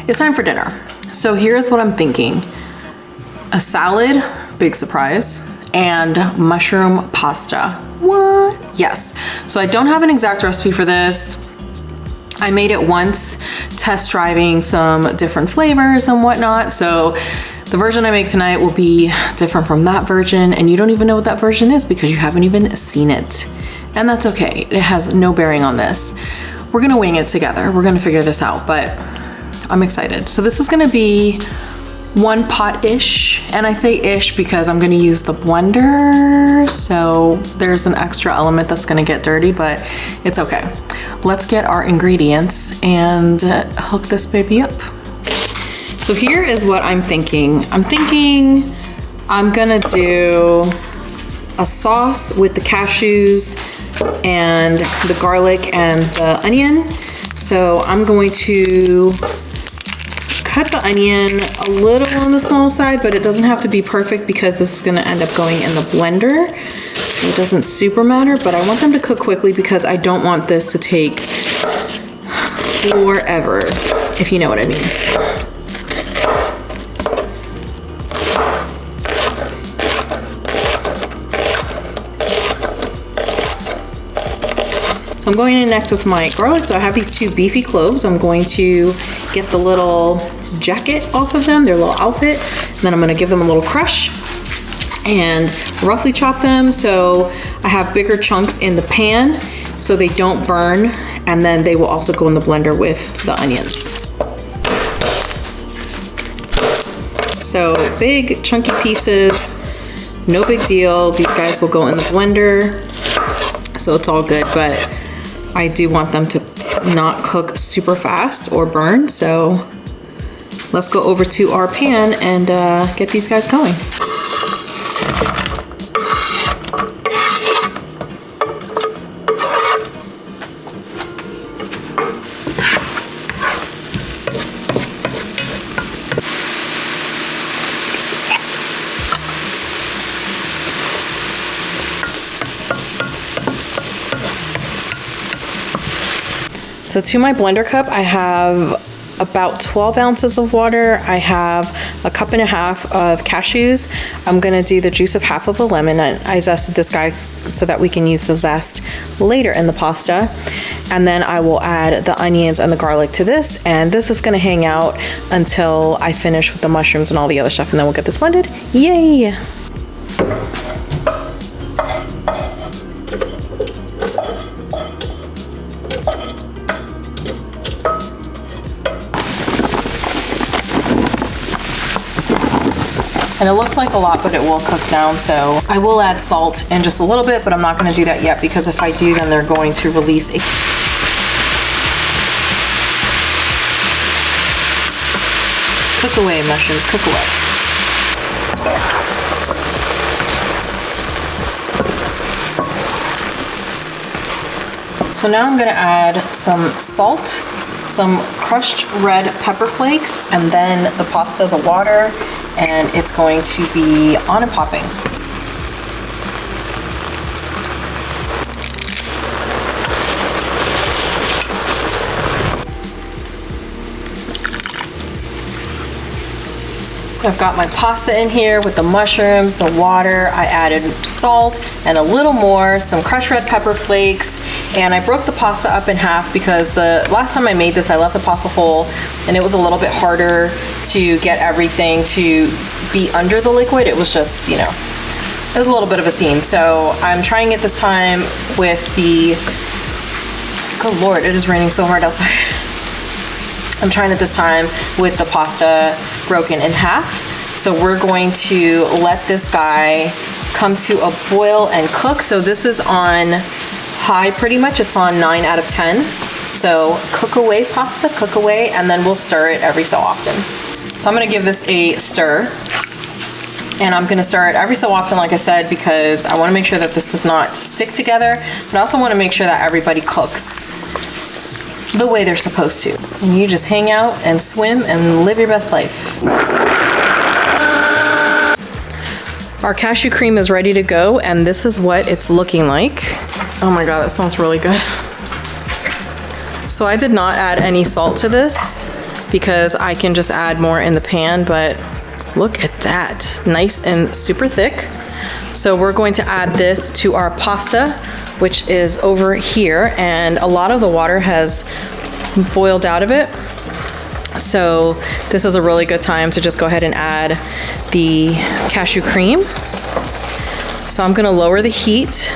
It's time for dinner. So here's what I'm thinking. A salad, big surprise, and mushroom pasta. What? Yes. So I don't have an exact recipe for this. I made it once, test driving some different flavors and whatnot. So the version I make tonight will be different from that version, and you don't even know what that version is because you haven't even seen it. And that's okay. It has no bearing on this. We're gonna wing it together. We're gonna figure this out, but I'm excited. So this is gonna be one pot-ish, and I say ish because I'm gonna use the blender, so there's an extra element that's gonna get dirty, but it's okay. Let's get our ingredients and hook this baby up. So here is what I'm thinking. I'm gonna do a sauce with the cashews and the garlic and the onion. So I'm going to cut the onion a little on the small side, but it doesn't have to be perfect because this is gonna end up going in the blender. So it doesn't super matter, but I want them to cook quickly because I don't want this to take forever, if you know what I mean. So I'm going in next with my garlic. So I have these 2 beefy cloves. I'm going to get the little jacket off of them, their little outfit. And then I'm gonna give them a little crush and roughly chop them. So I have bigger chunks in the pan so they don't burn. And then they will also go in the blender with the onions. So big chunky pieces, no big deal. These guys will go in the blender. So it's all good, but I do want them to not cook super fast or burn. So let's go over to our pan and get these guys going. So to my blender cup, I have about 12 ounces of water. I have a 1.5 cups of cashews. I'm gonna do the juice of half of a lemon. I zested this guy so that we can use the zest later in the pasta. And then I will add the onions and the garlic to this. And this is gonna hang out until I finish with the mushrooms and all the other stuff. And then we'll get this blended. Yay! And it looks like a lot, but it will cook down. So I will add salt in just a little bit, but I'm not gonna do that yet because if I do, then they're going to release a... Cook away, mushrooms, cook away. So now I'm gonna add some salt, some crushed red pepper flakes, and then the pasta, the water, and it's going to be on and popping. So I've got my pasta in here with the mushrooms, the water. I added salt and a little more, some crushed red pepper flakes, and I broke the pasta up in half because the last time I made this, I left the pasta whole and it was a little bit harder to get everything to be under the liquid. It was just, you know, it was a little bit of a scene. So I'm trying it this time with the, good Lord, it is raining so hard outside. I'm trying it this time with the pasta broken in half. So we're going to let this guy come to a boil and cook. So this is on high pretty much. It's on 9 out of 10. So cook away pasta, cook away, and then we'll stir it every so often. So I'm gonna give this a stir. And I'm gonna stir it every so often, like I said, because I wanna make sure that this does not stick together, but I also wanna make sure that everybody cooks the way they're supposed to. And you just hang out and swim and live your best life. Our cashew cream is ready to go, and this is what it's looking like. Oh my God, that smells really good. So I did not add any salt to this because I can just add more in the pan, but look at that, nice and super thick. So we're going to add this to our pasta, which is over here, and a lot of the water has boiled out of it. So this is a really good time to just go ahead and add the cashew cream. So I'm gonna lower the heat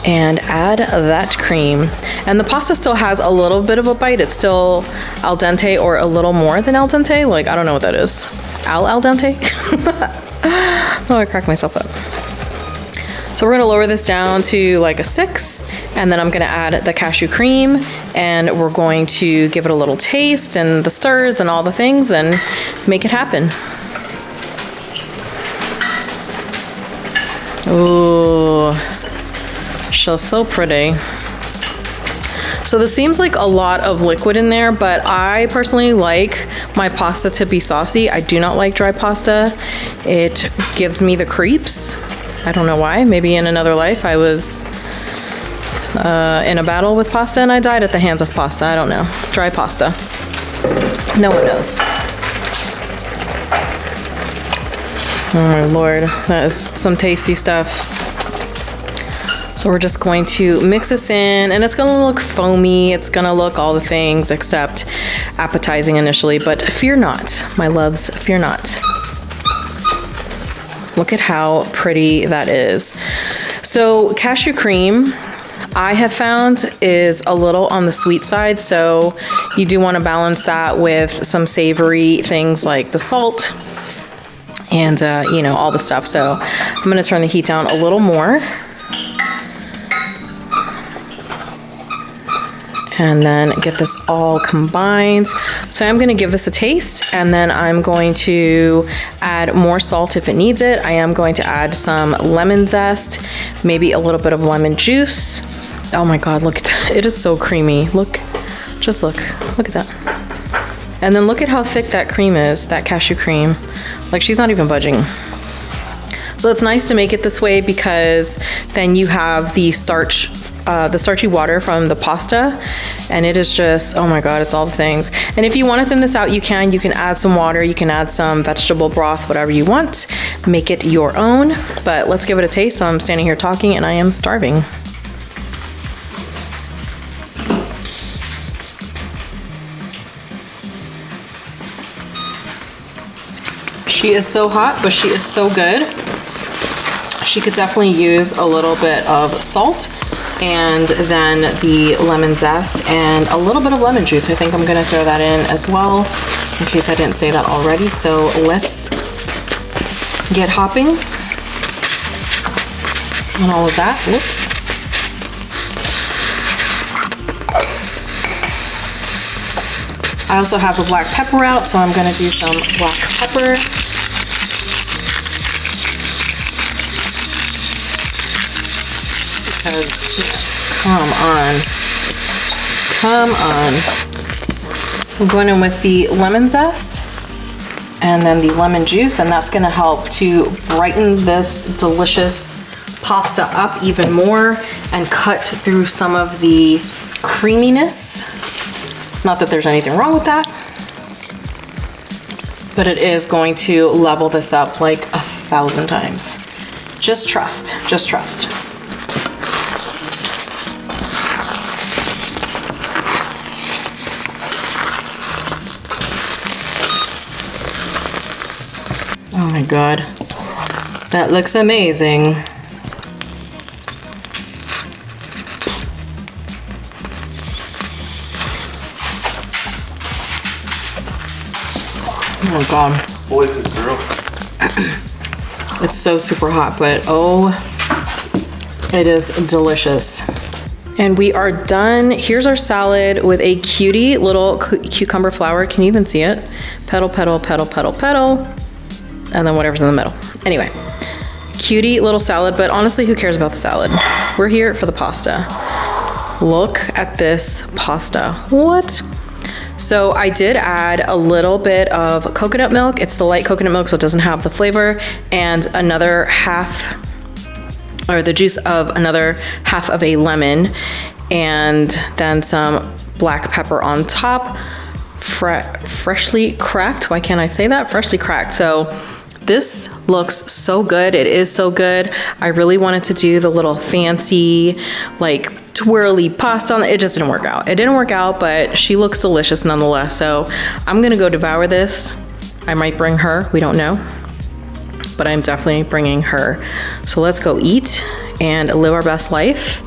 and add that cream. And the pasta still has a little bit of a bite. It's still al dente or a little more than al dente. Like, I don't know what that is. Al dente? Oh, I cracked myself up. So we're gonna lower this down to like a 6, and then I'm gonna add the cashew cream, and we're going to give it a little taste and the stirs and all the things and make it happen. Ooh, she's so pretty. So this seems like a lot of liquid in there, but I personally like my pasta to be saucy. I do not like dry pasta. It gives me the creeps. I don't know why. Maybe in another life I was in a battle with pasta and I died at the hands of pasta. I don't know. Dry pasta. No one knows. Oh my Lord, that is some tasty stuff. So we're just going to mix this in, and it's gonna look foamy. It's gonna look all the things except appetizing initially, but fear not, my loves, fear not. Look at how pretty that is. So cashew cream, I have found, is a little on the sweet side, so you do want to balance that with some savory things like the salt and you know, all the stuff. So I'm going to turn the heat down a little more. And then get this all combined. So I'm gonna give this a taste, and then I'm going to add more salt if it needs it. I am going to add some lemon zest, maybe a little bit of lemon juice. Oh my God, look at that. It is so creamy. Look, just look at that. And then look at how thick that cream is, that cashew cream. Like, she's not even budging. So it's nice to make it this way because then you have the starch, the starchy water from the pasta, and it is just, oh my God, it's all the things. And if you want to thin this out, you can add some water, you can add some vegetable broth, whatever you want, make it your own. But let's give it a taste. I'm standing here talking and I am starving. She is so hot, but she is so good. She could definitely use a little bit of salt, and then the lemon zest and a little bit of lemon juice. I think I'm gonna throw that in as well, in case I didn't say that already. So let's get hopping on all of that. Whoops. I also have the black pepper out, so I'm gonna do some black pepper. Come on. So I'm going in with the lemon zest and then the lemon juice, and that's gonna help to brighten this delicious pasta up even more and cut through some of the creaminess. Not that there's anything wrong with that, but it is going to level this up like 1,000 times. Just trust, just trust. Oh my God, that looks amazing. Oh my God. Boy, good girl. It's so super hot, but oh, it is delicious. And we are done. Here's our salad with a cutie little cucumber flower. Can you even see it? Petal, petal, petal, petal, petal. And then whatever's in the middle. Anyway, cutie little salad, but honestly, who cares about the salad? We're here for the pasta. Look at this pasta. What? So I did add a little bit of coconut milk. It's the light coconut milk, so it doesn't have the flavor, and another half, or the juice of another half of a lemon, and then some black pepper on top freshly cracked. Why can't I say that? Freshly cracked. So this looks so good. It is so good. I really wanted to do the little fancy, like twirly pasta on it. It just didn't work out. It didn't work out, but she looks delicious nonetheless. So I'm gonna go devour this. I might bring her, we don't know, but I'm definitely bringing her. So let's go eat and live our best life.